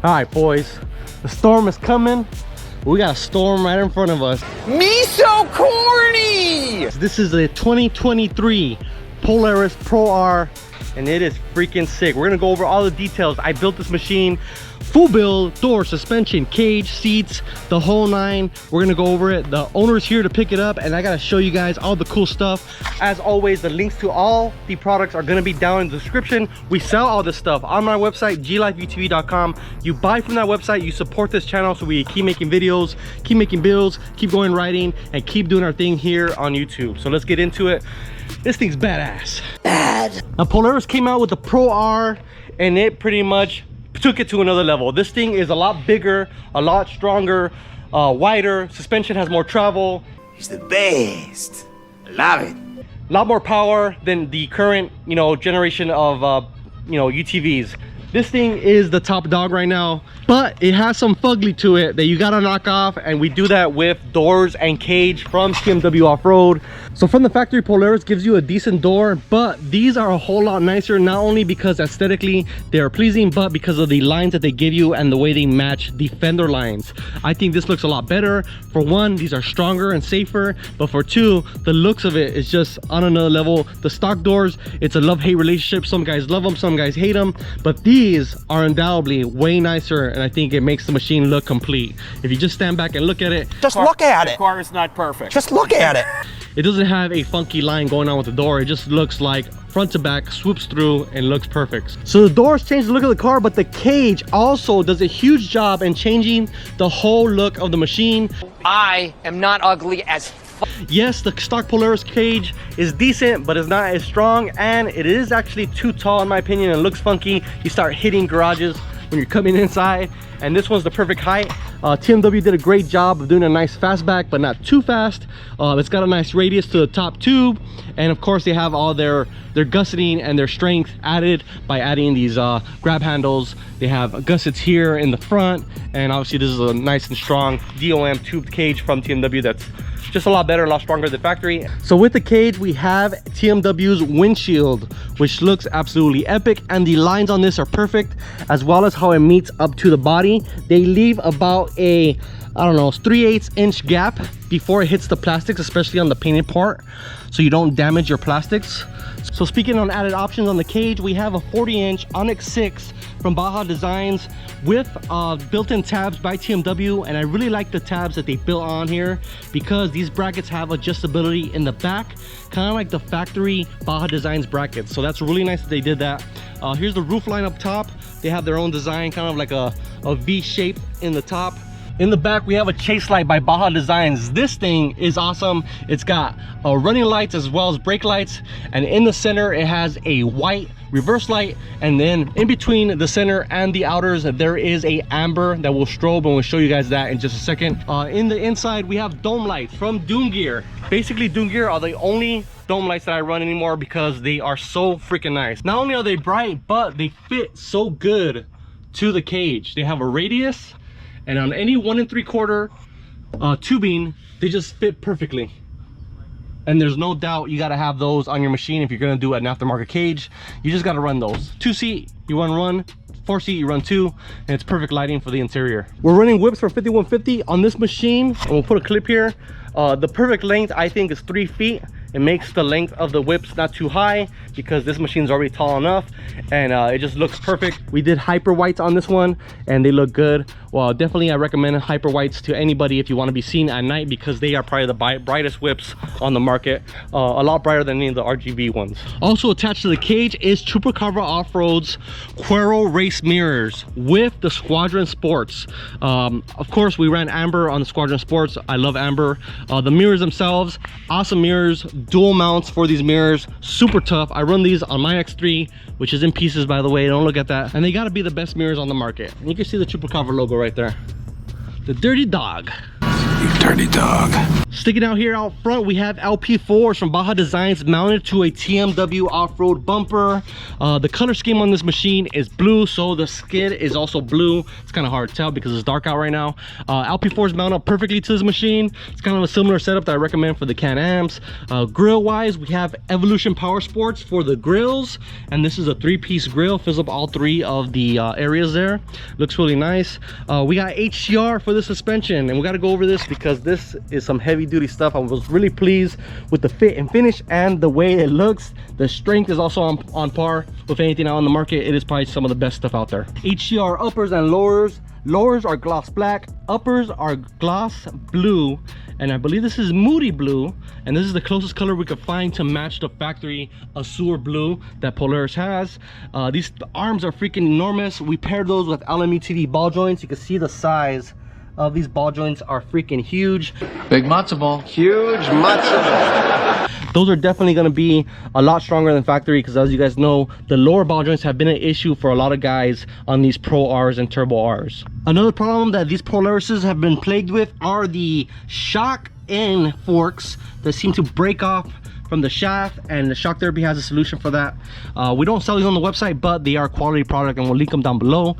All right, boys, the storm is coming. We got a storm right in front of us. Me so corny! This is a 2023 Polaris Pro R, and it is freaking sick. We're gonna go over all the details. I built this machine, full build, door, suspension, cage, seats, the whole nine. We're gonna go over it. The owner's here to pick it up, and I gotta show you guys all the cool stuff. As always, the links to all the products are gonna be down in the description. We sell all this stuff on my website, glifeutv.com. You buy from that website, you support this channel so we keep making videos, keep making builds, keep going riding, and keep doing our thing here on YouTube. So let's get into it. This thing's badass. Now, Polaris came out with the Pro R, and it pretty much took it to another level. This thing is a lot bigger, a lot stronger, wider. Suspension has more travel. It's the best. Love it. A lot more power than the current, generation of, UTVs. This thing is the top dog right now, but it has some fugly to it that you gotta knock off, and we do that with doors and cage from TMW Off-Road. So from the factory, Polaris gives you a decent door, but these are a whole lot nicer, not only because aesthetically they are pleasing, but because of the lines that they give you and the way they match the fender lines. I think this looks a lot better. For one, these are stronger and safer, but for two, the looks of it is just on another level. The stock doors, it's a love-hate relationship. Some guys love them, some guys hate them, but these are undoubtedly way nicer, and I think it makes the machine look complete. If you just stand back and look at it, Just look at it. The car is not perfect. Just look at it. it doesn't have a funky line going on with the door. It just looks like front to back, swoops through, and looks perfect. So the doors change the look of the car, but the cage also does a huge job in changing the whole look of the machine. I am not ugly as Yes, the stock Polaris cage is decent, but it's not as strong, and it is actually too tall in my opinion. It looks funky. You start hitting garages when you're coming inside, and this one's the perfect height. TMW did a great job of doing a nice fastback, but not too fast. It's got a nice radius to the top tube, and of course they have all their gusseting and their strength added by adding these grab handles. They have gussets here in the front, and obviously this is a nice and strong DOM tubed cage from TMW that's just a lot better, a lot stronger than factory. So with the cage, we have TMW's windshield, which looks absolutely epic, and the lines on this are perfect, as well as how it meets up to the body. They leave about a, I don't know, 3/8 inch gap before it hits the plastics, especially on the painted part, so you don't damage your plastics. So speaking on added options on the cage, we have a 40-inch Onyx 6 from Baja Designs with built-in tabs by TMW, and I really like the tabs that they built on here because these brackets have adjustability in the back, kind of like the factory Baja Designs brackets. So that's really nice that they did that. Here's the roof line up top. They have their own design, kind of like a V shape in the top. In the back, we have a chase light by Baja Designs. This thing is awesome. It's got running lights as well as brake lights, and in the center it has a white reverse light, and then in between the center and the outers there is a amber that will strobe, and we'll show you guys that in just a second. In the inside, we have dome lights from Doom Gear. Basically, Doom Gear are the only dome lights that I run anymore because they are so freaking nice. Not only are they bright, but they fit so good to the cage. They have a radius, and on any 1 3/4 tubing, they just fit perfectly. And there's no doubt you gotta have those on your machine if you're gonna do an aftermarket cage. You just gotta run those. 2-seat, you run one. 4-seat, you run 2, and it's perfect lighting for the interior. We're running whips for 5150 on this machine, and we'll put a clip here. The perfect length, I think, is 3 feet. It makes the length of the whips not too high because this machine's already tall enough, and it just looks perfect. We did hyper whites on this one, and they look good. Well, definitely I recommend hyper whites to anybody if you want to be seen at night, because they are probably the brightest whips on the market. A lot brighter than any of the RGB ones. Also attached to the cage is Chupacabra Off-Road's Quero race mirrors with the Squadron Sports. Of course, we ran amber on the Squadron Sports. I love amber. The mirrors themselves, awesome mirrors, dual mounts for these mirrors, super tough. I run these on my X3, which is in pieces, by the way. Don't look at that. And they got to be the best mirrors on the market. And you can see the Chupacabra logo right there. The dirty dog. You dirty dog. Sticking out here out front, we have LP4s from Baja Designs mounted to a TMW off-road bumper. The color scheme on this machine is blue, so the skid is also blue. It's kind of hard to tell because it's dark out right now. LP4s mount up perfectly to this machine. It's kind of a similar setup that I recommend for the Can-Ams. Grill wise, we have Evolution Power Sports for the grills, and this is a 3-piece grill, fills up all 3 of the areas there. Looks really nice. We got HCR for the suspension, and we got to go over this because this is some heavy duty stuff. I was really pleased with the fit and finish and the way it looks. The strength is also on par with anything out on the market. It is probably some of the best stuff out there. HCR uppers and lowers. Lowers are gloss black, uppers are gloss blue, and I believe this is Moody blue, and this is the closest color we could find to match the factory Azure blue that Polaris has. These arms are freaking enormous. We paired those with LME-TV ball joints. You can see the size of these ball joints are freaking huge. Big matzo ball. Huge matzo ball. Those are definitely going to be a lot stronger than factory because, as you guys know, the lower ball joints have been an issue for a lot of guys on these Pro Rs and Turbo Rs. Another problem that these Polarises have been plagued with are the shock end forks that seem to break off from the shaft, and the Shock Therapy has a solution for that. We don't sell these on the website, but they are a quality product and we'll link them down below.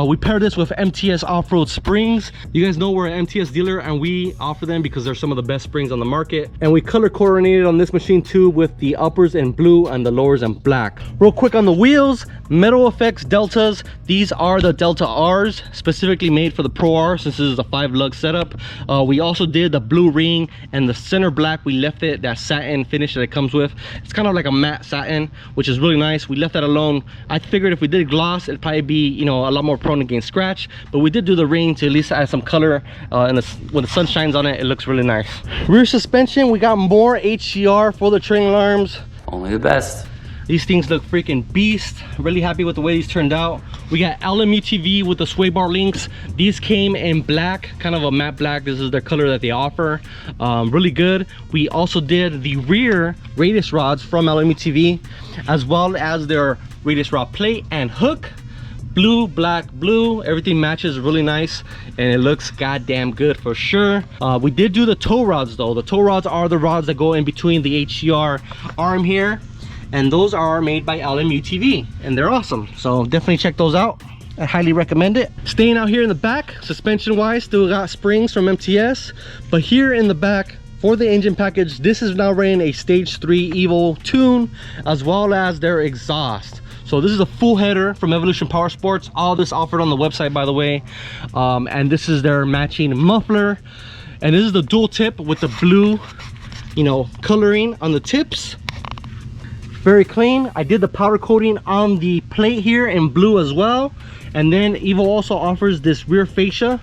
We pair this with MTS off-road springs. You guys know we're an MTS dealer and we offer them because they're some of the best springs on the market. And we color coordinated on this machine too, with the uppers in blue and the lowers in black. Real quick on the wheels, Metal Effects Deltas. These are the Delta Rs, specifically made for the Pro R since this is a 5-lug setup. We also did the blue ring and the center black. We left it that satin finish that it comes with. It's kind of like a matte satin, which is really nice. We left that alone. I figured if we did gloss, it'd probably be, you know, a lot more prone against scratch, but we did do the ring to at least add some color, and when the sun shines on it, it looks really nice. Rear suspension, we got more HCR for the trailing arms. Only the best. These things look freaking beast. Really happy with the way these turned out. We got LME-TV with the sway bar links. These came in black, kind of a matte black. This is their color that they offer. Really good. We also did the rear radius rods from LME-TV, as well as their radius rod plate and hook. Blue, black, blue, everything matches really nice, and it looks goddamn good for sure. We did do the tow rods though. The tow rods are the rods that go in between the HCR arm here, and those are made by LME-TV, and they're awesome. So definitely check those out. I highly recommend it. Staying out here in the back, suspension wise, still got springs from MTS, but here in the back for the engine package, this is now running a stage 3 Evo tune, as well as their exhaust. So this is a full header from Evolution Power Sports. All this offered on the website, by the way. And this is their matching muffler, and this is the dual tip with the blue, you know, coloring on the tips. Very clean. I did the powder coating on the plate here in blue as well, and then Evo also offers this rear fascia,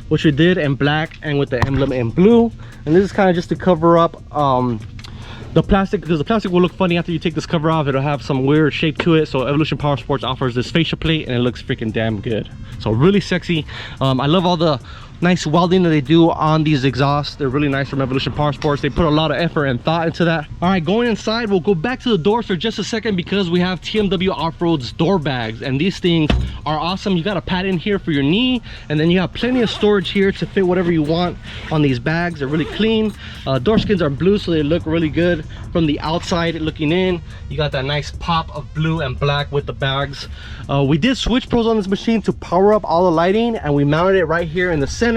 which we did in black and with the emblem in blue. And this is kind of just to cover up the plastic, because the plastic will look funny after you take this cover off. It'll have some weird shape to it. So Evolution Power Sports offers this fascia plate, and it looks freaking damn good. So really sexy. I love all the nice welding that they do on these exhausts. They're really nice from Evolution Power Sports. They put a lot of effort and thought into that. All right, going inside, we'll go back to the doors for just a second because we have TMW Off-Road's door bags, and these things are awesome. You got a pad in here for your knee, and then you have plenty of storage here to fit whatever you want on these bags. They're really clean. Door skins are blue, so they look really good from the outside looking in. You got that nice pop of blue and black with the bags. We did switch pros on this machine to power up all the lighting, and we mounted it right here in the center.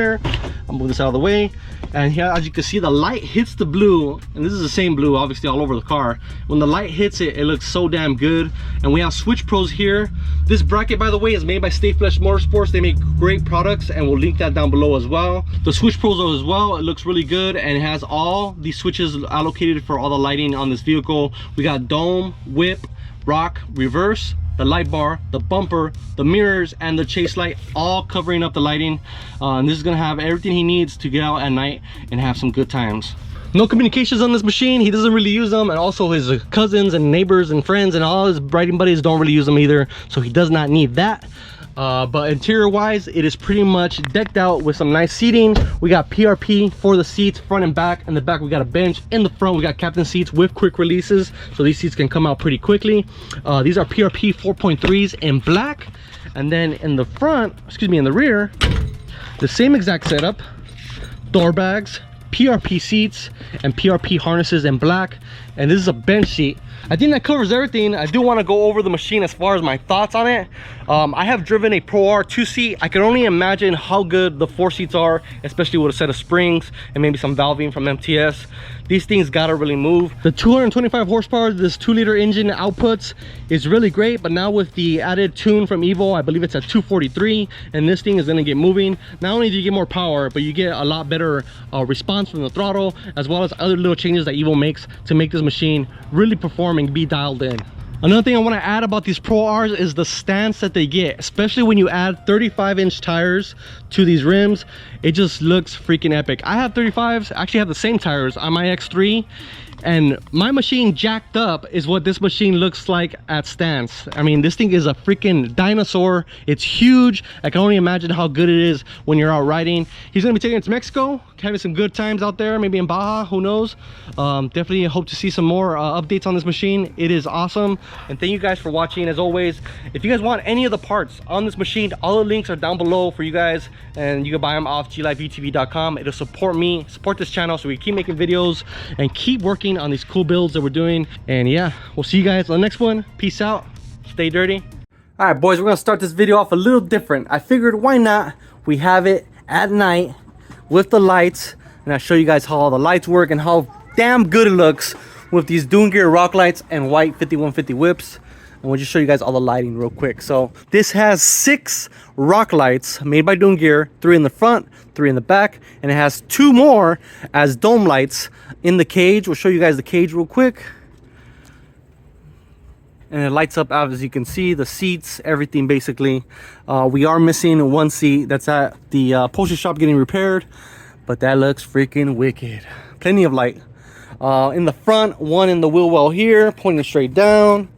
I'll move this out of the way, and here, as you can see, the light hits the blue, and this is the same blue obviously all over the car. When the light hits it, it looks so damn good. And we have switch pros here. This bracket, by the way, is made by Stay Flesh Motorsports. They make great products, and we'll link that down below as well. The switch pros as well, it looks really good, and it has all these switches allocated for all the lighting on this vehicle. We got dome, whip, rock, reverse, the light bar, the bumper, the mirrors, and the chase light, all covering up the lighting. And this is gonna have everything he needs to get out at night and have some good times. No communications on this machine. He doesn't really use them, and also his cousins and neighbors and friends and all his riding buddies don't really use them either, so he does not need that. But interior wise, it is pretty much decked out with some nice seating. We got PRP for the seats, front and back. In the back we got a bench. In the front we got captain seats with quick releases, so these seats can come out pretty quickly. These are PRP 4.3s in black. And then in the front, excuse me, in the rear, the same exact setup, door bags, PRP seats, and PRP harnesses in black. And this is a bench seat. I think that covers everything. I do want to go over the machine as far as my thoughts on it. I have driven a Pro R 2-seat. I can only imagine how good the 4 seats are, especially with a set of springs and maybe some valving from MTS. These things gotta really move. The 225 horsepower this 2-liter engine outputs is really great, but now with the added tune from Evo, I believe it's at 243, and this thing is gonna get moving. Not only do you get more power, but you get a lot better response from the throttle, as well as other little changes that Evo makes to make this machine really perform and be dialed in. Another thing I want to add about these Pro Rs is the stance that they get, especially when you add 35-inch tires to these rims. It just looks freaking epic. I have 35s, actually have the same tires on my X3, and my machine jacked up is what this machine looks like at stance. I mean, this thing is a freaking dinosaur. It's huge. I can only imagine how good it is when you're out riding. He's gonna be taking it to Mexico, having some good times out there, maybe in Baja, who knows. Definitely hope to see some more updates on this machine. It is awesome, and thank you guys for watching. As always, if you guys want any of the parts on this machine, all the links are down below for you guys, and you can buy them off glifeutv.com. It'll support me, support this channel, so we keep making videos and keep working on these cool builds that we're doing. And yeah, we'll see you guys on the next one. Peace out, stay dirty. All right, boys, we're gonna start this video off a little different. I figured, why not, we have it at night with the lights, and I'll show you guys how all the lights work and how damn good it looks with these Dune Gear rock lights and white 5150 whips. And we'll just show you guys all the lighting real quick. So this has 6 rock lights made by Dune Gear, 3 in the front, 3 in the back, and it has 2 more as dome lights in the cage. We'll show you guys the cage real quick. And it lights up, as you can see, the seats, everything basically. We are missing 1 seat that's at the upholstery shop getting repaired, but that looks freaking wicked. Plenty of light. In the front, 1 in the wheel well here, pointing straight down.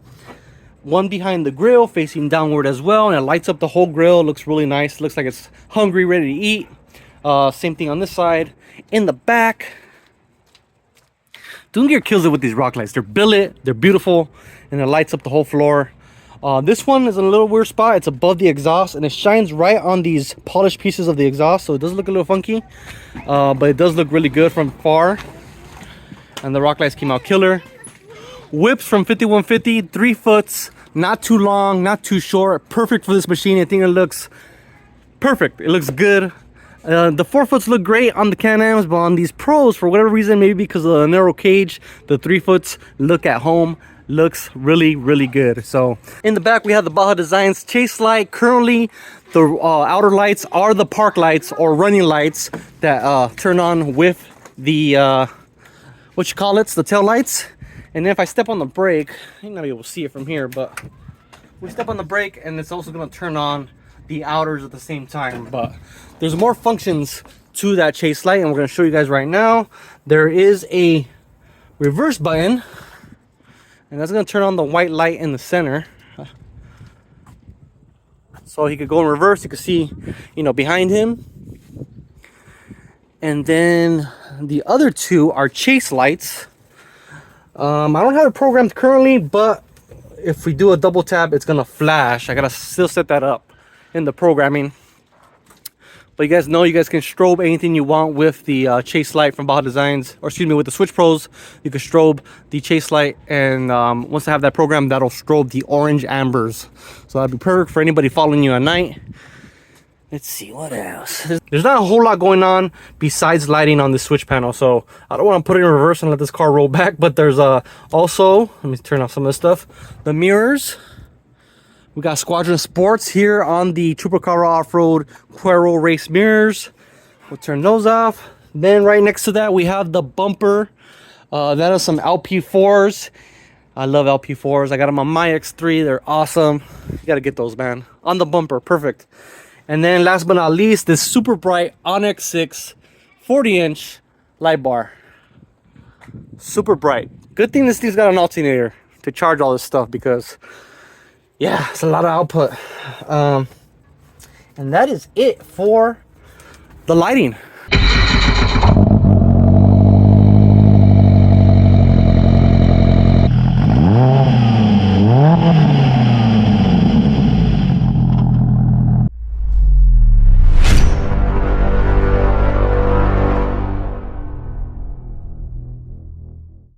1 behind the grill, facing downward as well, and it lights up the whole grill. Looks really nice. Looks like it's hungry, ready to eat. Same thing on this side. In the back, Dune Gear kills it with these rock lights. They're billet, they're beautiful, and it lights up the whole floor. This one is in a little weird spot. It's above the exhaust, and it shines right on these polished pieces of the exhaust, so it does look a little funky, but it does look really good from far. And the rock lights came out killer. Whips from 5150, 3 foots, not too long, not too short, perfect for this machine. I think it looks perfect. It looks good. The 4 foots look great on the Can-Ams, but on these Pros, for whatever reason, maybe because of the narrow cage, the 3 foots look at home. Looks really, really good. So in the back, we have the Baja Designs chase light. Currently, the outer lights are the park lights or running lights that turn on with the what you call it, the tail lights. And then if I step on the brake, you're not able to see it from here, but we step on the brake and it's also going to turn on the outers at the same time. But there's more functions to that chase light, and we're going to show you guys right now. There is a reverse button, and that's going to turn on the white light in the center. So he could go in reverse. You can see, you know, behind him. And then the other 2 are chase lights. I don't have it programmed currently, but if we do a double tap, it's gonna flash. I gotta still set that up in the programming. But you guys know you guys can strobe anything you want with the chase light from Baja Designs, or excuse me, with the Switch Pros. You can strobe the chase light, and once I have that program, that'll strobe the orange ambers. So that'd be perfect for anybody following you at night. Let's see what else. There's not a whole lot going on besides lighting on the switch panel, so I don't want to put it in reverse and let this car roll back. But there's also, let me turn off some of this stuff, the mirrors. We got Squadron Sports here on the Chupacabra Off-Road Cuero race mirrors. We'll turn those off. Then right next to that, we have the bumper. That is some LP4s. I love LP4s. I got them on my X3. They're awesome. You got to get those, man. On the bumper, perfect. And then last but not least, this super bright Onyx 6 40-inch light bar. Super bright. Good thing this thing's got an alternator to charge all this stuff, because yeah, it's a lot of output. And that is it for the lighting.